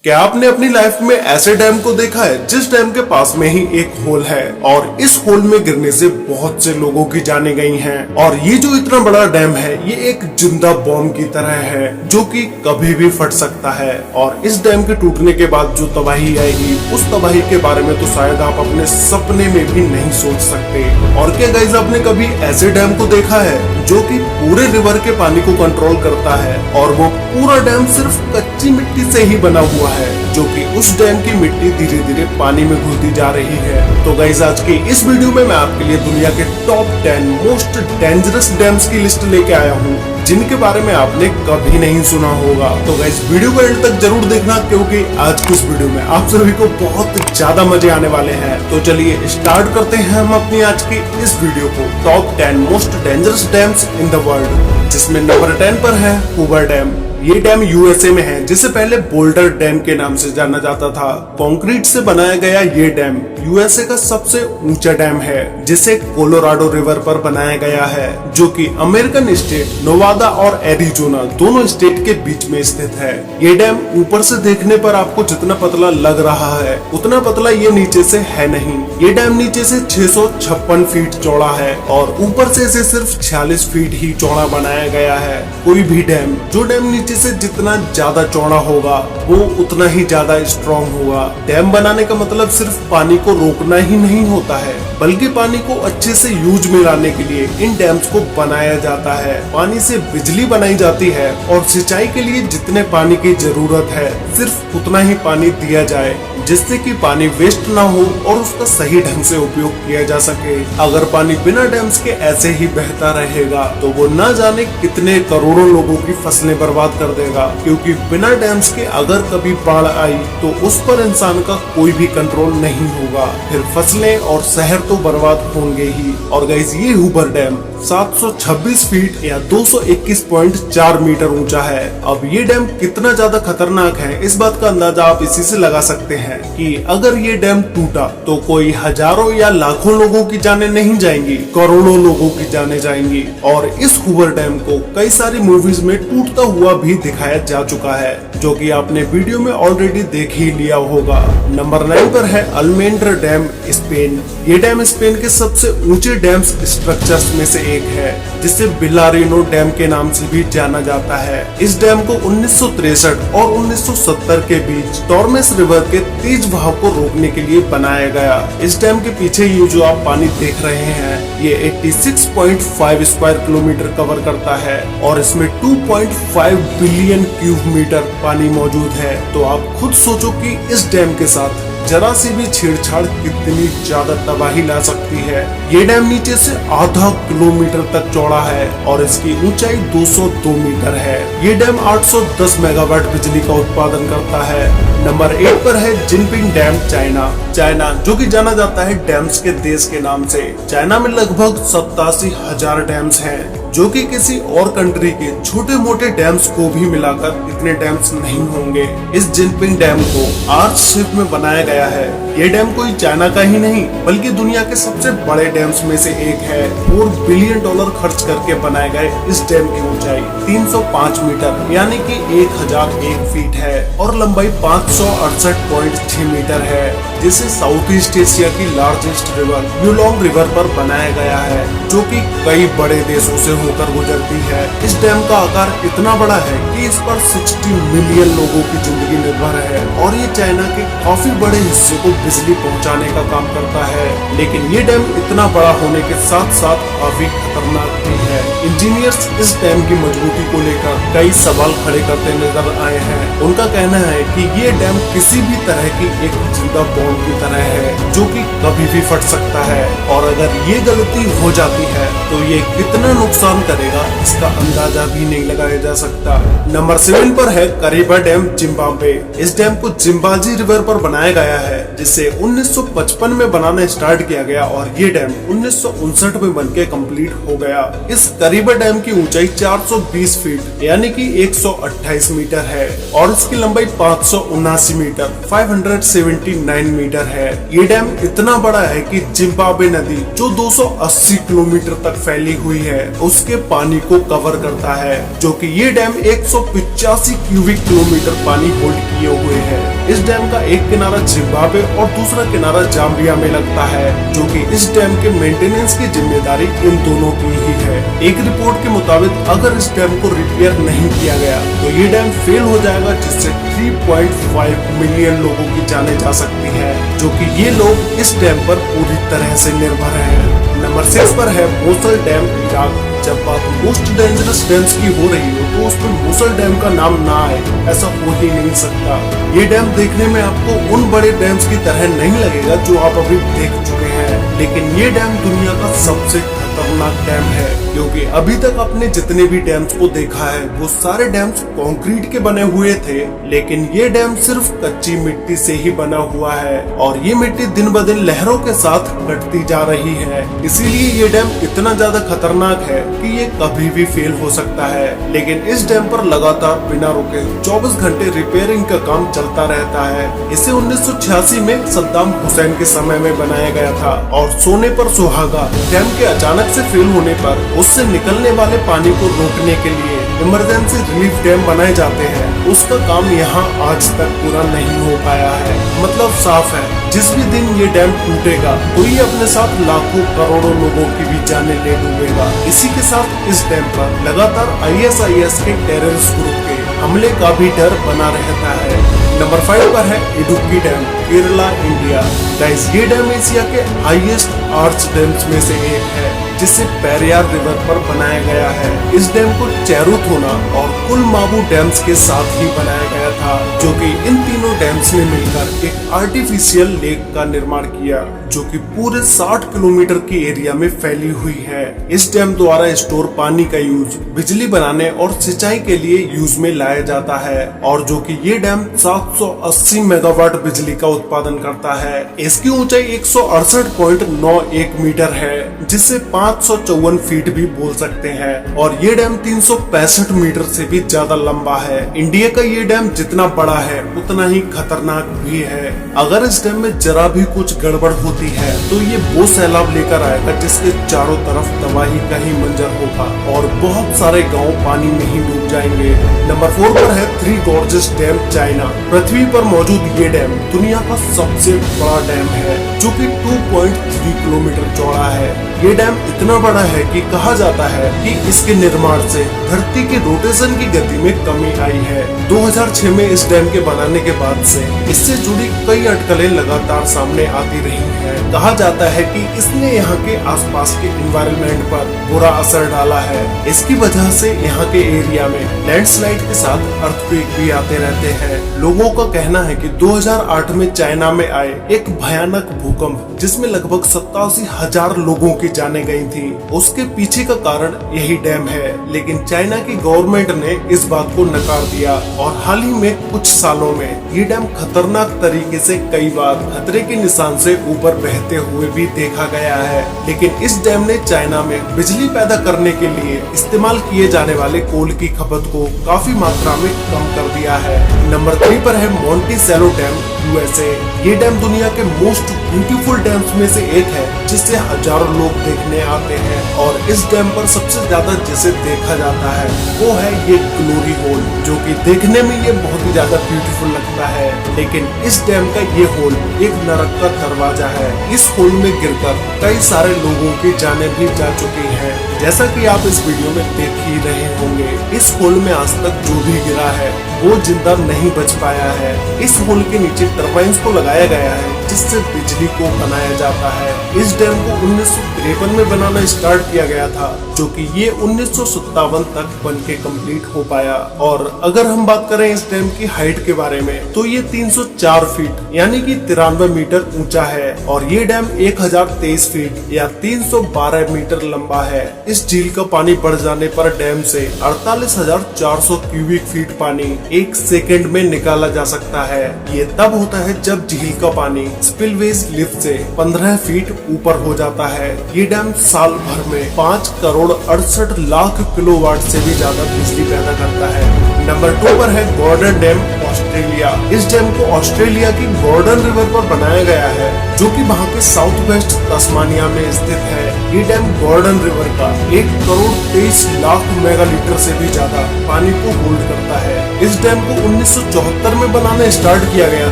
क्या आपने अपनी लाइफ में ऐसे डैम को देखा है जिस डैम के पास में ही एक होल है और इस होल में गिरने से बहुत से लोगों की जानें गई हैं और ये जो इतना बड़ा डैम है ये एक जिंदा बॉम्ब की तरह है जो कि कभी भी फट सकता है और इस डैम के टूटने के बाद जो तबाही आएगी उस तबाही के बारे में तो शायद आप अपने सपने में भी नहीं सोच सकते। और क्या गाइस आपने कभी ऐसे डैम को देखा है जो कि पूरे रिवर के पानी को कंट्रोल करता है और वो पूरा डैम सिर्फ कच्ची मिट्टी से ही बना हुआ है जो कि उस डैम की मिट्टी धीरे धीरे पानी में घुलती जा रही है। तो गाइस आज के इस वीडियो में मैं आपके लिए दुनिया के टॉप 10 मोस्ट डेंजरस डैम्स की लिस्ट लेके आया हूँ जिनके बारे में आपने कभी नहीं सुना होगा। तो गाइस वीडियो को एंड तक जरूर देखना क्योंकि आज की इस वीडियो में आप सभी को बहुत ज्यादा मजे आने वाले हैं। तो चलिए स्टार्ट करते हैं हम अपनी आज की इस वीडियो को top 10 most dangerous dams in the world, जिसमें नंबर 10 पर है हूवर डैम। ये डैम यूएसए में है जिसे पहले बोल्डर डैम के नाम से जाना जाता था। कंक्रीट से बनाया गया ये डैम यूएसए का सबसे ऊंचा डैम है जिसे कोलोराडो रिवर पर बनाया गया है जो कि अमेरिकन स्टेट नोवादा और एरिजोना दोनों स्टेट के बीच में स्थित है। ये डैम ऊपर से देखने पर आपको जितना पतला लग रहा है उतना पतला ये नीचे से है नहीं। ये डैम नीचे से 656 फीट चौड़ा है और ऊपर से इसे सिर्फ 46 फीट ही चौड़ा बनाया गया है। कोई भी डैम जो डैम नीचे से जितना ज्यादा चौड़ा होगा वो उतना ही ज्यादा स्ट्रॉन्ग होगा। डैम बनाने का मतलब सिर्फ पानी को रोकना ही नहीं होता है बल्कि पानी को अच्छे से यूज में लाने के लिए इन डैम्स को बनाया जाता है। पानी से बिजली बनाई जाती है और सिंचाई के लिए जितने पानी की जरूरत है सिर्फ उतना ही पानी दिया जाए जिससे कि पानी वेस्ट ना हो और उसका सही ढंग से उपयोग किया जा सके। अगर पानी बिना डैम्स के ऐसे ही बहता रहेगा तो वो न जाने कितने करोड़ों लोगों की फसलें बर्बाद कर देगा, क्योंकि बिना डैम्स के अगर कभी बाढ़ आई तो उस पर इंसान का कोई भी कंट्रोल नहीं होगा, फिर फसलें और शहर तो बर्बाद होंगे ही। और गाइस ये हूवर डैम 726 फीट या 221.4 मीटर ऊंचा है। अब ये डैम कितना ज्यादा खतरनाक है इस बात का अंदाजा आप इसी से लगा सकते हैं कि अगर ये डैम टूटा तो कोई हजारों या लाखों लोगों की जानें नहीं जाएंगी, करोड़ों लोगों की जानें जाएंगी। और इस हूवर डैम को कई सारी मूवीज में टूटता हुआ भी दिखाया जा चुका है जो कि आपने वीडियो में ऑलरेडी देख ही लिया होगा। नंबर 9 पर है अल्मेंड्रा डैम स्पेन। ये डैम स्पेन के सबसे ऊंचे डैम्स स्ट्रक्चर्स में से एक है जिसे बिलारिनो डैम के नाम से भी जाना जाता है। इस डैम को 1963 और 1970 के बीच टॉर्मेस रिवर के तेज बहाव को रोकने के लिए बनाया गया। इस डैम के पीछे ये जो आप पानी देख रहे हैं ये 86.5 स्क्वायर किलोमीटर कवर करता है और इसमें 2.5 बिलियन क्यूब मीटर पानी मौजूद है। तो आप खुद सोचो कि इस डैम के साथ जरा सी भी छेड़छाड़ कितनी ज्यादा तबाही ला सकती है। ये डैम नीचे से आधा किलोमीटर तक चौड़ा है और इसकी ऊंचाई 202 मीटर है। ये डैम 810 मेगावाट बिजली का उत्पादन करता है। नंबर 8 पर है जिनपिंग डैम चाइना जो कि जाना जाता है डैम्स के देश के नाम से। चाइना में लगभग 87,000 डैम्स हैं जो कि किसी और कंट्री के छोटे मोटे डैम्स को भी मिलाकर इतने डैम्स नहीं होंगे। इस जिनपिंग डैम को आर्च शेप में बनाया गया है। ये डैम कोई चाइना का ही नहीं बल्कि दुनिया के सबसे बड़े डैम्स में से एक है। $4 बिलियन खर्च करके बनाए गए इस डैम की ऊंचाई 305 मीटर यानी कि 1001 फीट है और लंबाई 568.6 मीटर है जिसे साउथ ईस्ट एशिया की लार्जेस्ट रिवर यूलोंग रिवर पर बनाया गया है जो कि कई बड़े देशों से होकर गुजरती है। इस डैम का आकार इतना बड़ा है कि इस पर 60 मिलियन लोगों की जिंदगी निर्भर है और ये चाइना के काफी बड़े हिस्से को बिजली पहुंचाने का काम करता है। लेकिन ये डैम इतना बड़ा होने के साथ साथ काफी खतरनाक भी है। इंजीनियर्स इस डैम की मजबूती को लेकर कई सवाल खड़े करते नजर आए हैं। उनका कहना है कि ये डैम किसी भी तरह की एक जिंदा बॉम्ब की तरह है जो कि कभी भी फट सकता है और अगर ये गलती हो जाती है तो ये कितना नुकसान करेगा इसका अंदाजा भी नहीं लगाया जा सकता। नंबर 7 पर है करीबा डैम जिम्बाब्वे। इस डैम को जिम्बाजी रिवर पर बनाया गया है जिसे 1955 में बनाना स्टार्ट किया गया और ये डैम 1959 में बनके कंप्लीट हो गया। इस करीबा डैम की ऊंचाई 420 फीट यानी कि 128 मीटर है और इसकी लंबाई 579 मीटर 579 मीटर है। ये डैम इतना बड़ा है कि जिम्बाब्वे नदी जो 280 किलोमीटर तक फैली हुई है उसके पानी को कवर करता है, जो कि ये डैम 185 क्यूबिक किलोमीटर पानी होल्ड किए हुए है। इस डैम का एक किनारा जिम्बाब्वे और दूसरा किनारा जाम्बिया में लगता है, जो कि इस डैम के मेंटेनेंस की जिम्मेदारी इन दोनों की ही है। एक रिपोर्ट के मुताबिक अगर इस डैम को रिपेयर नहीं किया गया तो ये डैम फेल हो जाएगा, जिससे 3.5 मिलियन लोगों की जाने जा सकती है, जो कि ये लोग इस डैम पर पूरी तरह से निर्भर हैं। नंबर 6 पर है मोसल डैम, इराक। जब बात मोस्ट डेंजरस डैम्स की हो रही हो तो उसमें मोसल डैम का नाम ना आए ऐसा हो ही नहीं सकता। ये डैम देखने में आपको उन बड़े डैम्स की तरह नहीं लगेगा जो आप अभी देख चुके हैं, लेकिन ये डैम दुनिया का सबसे खतरनाक डैम है, क्योंकि अभी तक आपने जितने भी डैम्स को देखा है वो सारे डैम्स कंक्रीट के बने हुए थे, लेकिन ये डैम सिर्फ कच्ची मिट्टी से ही बना हुआ है और ये मिट्टी दिन ब दिन लहरों के साथ कटती जा रही है। इसीलिए ये डैम इतना ज्यादा खतरनाक है कि ये कभी भी फेल हो सकता है। लेकिन इस डैम पर लगातार बिना रुके 24 घंटे रिपेयरिंग का काम चलता रहता है। इसे 1986 में सद्दाम हुसैन के समय में बनाया गया था और सोने पर सुहागा, डैम के अचानक से फेल होने पर उससे निकलने वाले पानी को रोकने के लिए इमरजेंसी रिलीफ डैम बनाए जाते हैं। उसका काम यहाँ आज तक पूरा नहीं हो पाया है। मतलब साफ है, जिस भी दिन ये डैम टूटेगा तो ये अपने साथ लाखों करोड़ों लोगों की भी जानें ले डूबेगा। इसी के साथ इस डैम पर लगातार ISIS के टेररिस्ट ग्रुप के हमले का भी डर बना रहता है। नंबर 5 पर है Idukki dam, Kerala, India. Guys, ये डैम एशिया के हाईएस्ट आर्च डैम्स में से एक है, जिसे पेरियार रिवर पर बनाया गया है। इस डैम को चेरुथोना और कुलमाबू डैम्स के साथ ही बनाया गया था, जो कि इन तीनों डैम्स ने मिलकर एक आर्टिफिशियल लेक का निर्माण किया, जो कि पूरे 60 किलोमीटर के एरिया में फैली हुई है। इस डैम द्वारा स्टोर पानी का यूज बिजली बनाने और सिंचाई के लिए यूज में लाया जाता है, और जो कि ये डैम 780 मेगावाट बिजली का उत्पादन करता है। इसकी ऊंचाई 168.91 मीटर है, जिसे 554 फीट भी बोल सकते हैं, और ये डैम 365 मीटर से भी ज्यादा लंबा है। इंडिया का ये डैम जितना बड़ा है उतना ही खतरनाक भी है। अगर इस डैम में जरा भी कुछ गड़बड़ होती है तो ये वो सैलाब लेकर आएगा जिसके चारों तरफ तबाही का ही मंजर होगा और बहुत सारे गांव पानी में ही डूब जाएंगे। नंबर 4 पर है थ्री गॉर्जेस डैम, चाइना। पृथ्वी पर मौजूद ये डैम दुनिया का सबसे बड़ा डैम है, जो कि 2.3 किलोमीटर चौड़ा है। ये डैम इतना बड़ा है कि कहा जाता है कि इसके निर्माण से धरती के रोटेशन की गति में कमी आई है। 2006 में इस डैम के बनाने के बाद से इससे जुड़ी कई अटकलें लगातार सामने आती रही हैं। कहा जाता है कि इसने यहाँ के आसपास के एनवायरनमेंट पर बुरा असर डाला है। इसकी वजह से यहाँ के एरिया में लैंडस्लाइड के साथ अर्थक्वेक भी आते रहते हैं। लोगों का कहना है कि 2008 में चाइना में आए एक भयानक भूकंप, जिसमें लगभग 87,000 लोगों की जाने गई थी, उसके पीछे का कारण यही डैम है। लेकिन चाइना की गवर्नमेंट ने इस बात को नकार दिया और हाल ही में कुछ सालों में ये डैम खतरनाक तरीके से कई बार खतरे के निशान से ऊपर बहते हुए भी देखा गया है। लेकिन इस डैम ने चाइना में बिजली पैदा करने के लिए इस्तेमाल किए जाने वाले कोल की खपत को काफी मात्रा में कम कर दिया है। नंबर 3 पर है मोंटिसेलो डैम, USA। ये डैम दुनिया के मोस्ट ब्यूटीफुल डैम्स में से एक है, जिसे हजारों लोग देखने आते हैं, और इस डैम पर सबसे ज्यादा जिसे देखा जाता है वो है ये ग्लोरी होल, जो कि देखने में ये बहुत ही ज्यादा ब्यूटीफुल लगता है। लेकिन इस डैम का ये होल एक नरक का दरवाजा है। इस होल में गिरकर कई सारे लोगों की जानें भी जा चुकी हैं, जैसा कि आप इस वीडियो में देख ही रहे होंगे। इस होल में आज तक जो भी गिरा है वो जिंदा नहीं बच पाया है। इस होल के नीचे टर्बाइंस को लगाया गया है, जिससे बिजली को बनाया जाता है। इस डैम को 1953 में बनाना स्टार्ट किया गया था, जो कि ये 1957 तक बन के कम्प्लीट हो पाया। और अगर हम बात करें इस डैम की हाइट के बारे में तो ये 304 फीट यानी कि 93 मीटर ऊंचा है, और ये डैम 1023 फीट या 312 मीटर लंबा है। इस झील का पानी बढ़ जाने पर डैम से 48,400 क्यूबिक फीट पानी एक सेकंड में निकाला जा सकता है। ये तब होता है जब झील का पानी स्पिलवेज लिफ्ट से 15 फीट ऊपर हो जाता है। ये डैम साल भर में 5 करोड़ 68 लाख किलोवाट से भी ज्यादा बिजली पैदा करता है। नंबर 2 पर है गॉर्डन डैम, ऑस्ट्रेलिया। इस डैम को ऑस्ट्रेलिया की गॉर्डन रिवर पर बनाया गया है, जो कि वहाँ के साउथ वेस्ट तस्मानिया में स्थित है। ये डैम गॉर्डन रिवर का 1,23,00,000 मेगालीटर से भी ज्यादा पानी को होल्ड करता है। इस डैम को 1974 में बनाना स्टार्ट किया गया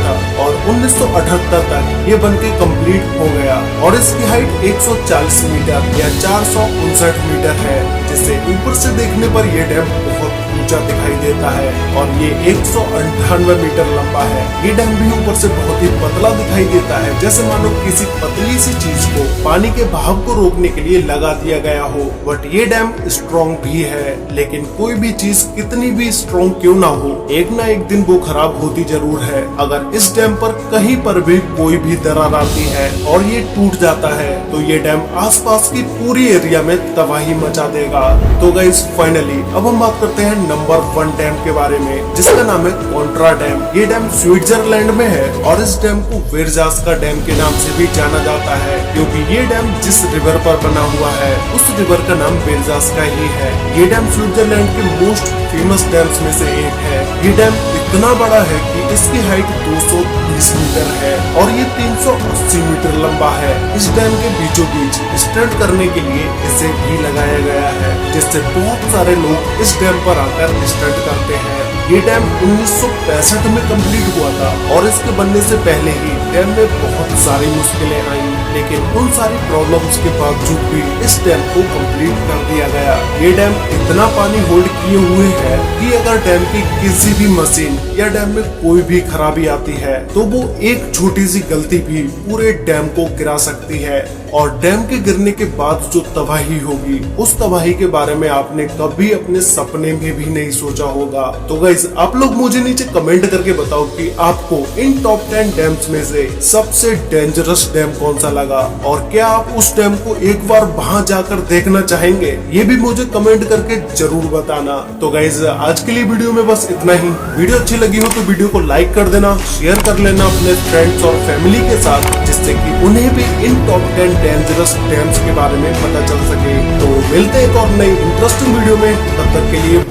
था और 1978 तक ये बनके कंप्लीट हो गया और इसकी हाइट 140 मीटर या 459 मीटर है, जिससे ऊपर से देखने पर यह डैम बहुत ऊंचा दिखाई देता है और ये 198 मीटर लंबा है। ये डैम भी ऊपर से बहुत ही पतला दिखाई देता है, जैसे मानो किसी पतली सी चीज को पानी के बहाव को रोकने के लिए लगा दिया गया हो। बट ये डैम स्ट्रॉन्ग भी है, लेकिन कोई भी चीज कितनी भी स्ट्रॉन्ग क्यों ना हो, एक ना एक दिन वो खराब होती जरूर है। अगर इस डैम पर कहीं पर भी कोई भी दरार आती है और ये टूट जाता है तो ये डैम आसपास की पूरी एरिया में तबाही मचा देगा। तो गाइस फाइनली अब हम बात करते हैं नंबर 1 डैम के बारे में, जिसका नाम है कोंट्रा डैम। ये डैम स्विट्जरलैंड में है और इस डैम को वेरजास्का डैम के नाम से भी जाना जाता है, क्योंकि ये डैम जिस रिवर पर बना हुआ है उस रिवर का नाम वेरजास्का ही है। ये डैम स्विट्जरलैंड के मोस्ट फेमस डैम्स में से एक है। ये डैम इतना बड़ा है कि इसकी हाइट 230 मीटर है और ये 380 मीटर लंबा है। इस डैम के बीचों बीच स्टंट करने के लिए इसे भी लगाया गया है, जिससे बहुत सारे लोग इस डैम पर आकर स्टंट करते हैं। ये डैम 1965 में कंप्लीट हुआ था और इसके बनने से पहले ही डैम में बहुत सारी मुश्किलें आई, लेकिन उन सारी प्रॉब्लम्स के बावजूद भी इस डैम को कंप्लीट कर दिया गया। ये डैम इतना पानी होल्ड किए हुए है कि अगर डैम की किसी भी मशीन या डैम में कोई भी खराबी आती है तो वो एक छोटी सी गलती भी पूरे डैम को गिरा सकती है और डैम के गिरने के बाद जो तबाही होगी उस तबाही के बारे में आपने कभी अपने सपने में भी नहीं सोचा होगा। तो गाइस आप लोग मुझे नीचे कमेंट करके बताओ कि आपको इन टॉप 10 डैम्स में से सबसे डेंजरस डैम कौन सा लगा और क्या आप उस डैम को एक बार वहां जाकर देखना चाहेंगे, ये भी मुझे कमेंट करके जरूर बताना। तो गाइस आज के लिए वीडियो में बस इतना ही। वीडियो अच्छी लगी हो तो वीडियो को लाइक कर देना, शेयर कर लेना अपने फ्रेंड्स और फैमिली के साथ, जिससे कि उन्हें भी इन टॉप 10 डेंजरस डैम्स के बारे में पता चल सके। तो मिलते हैं एक और नई इंटरेस्टिंग वीडियो में, तब तक के लिए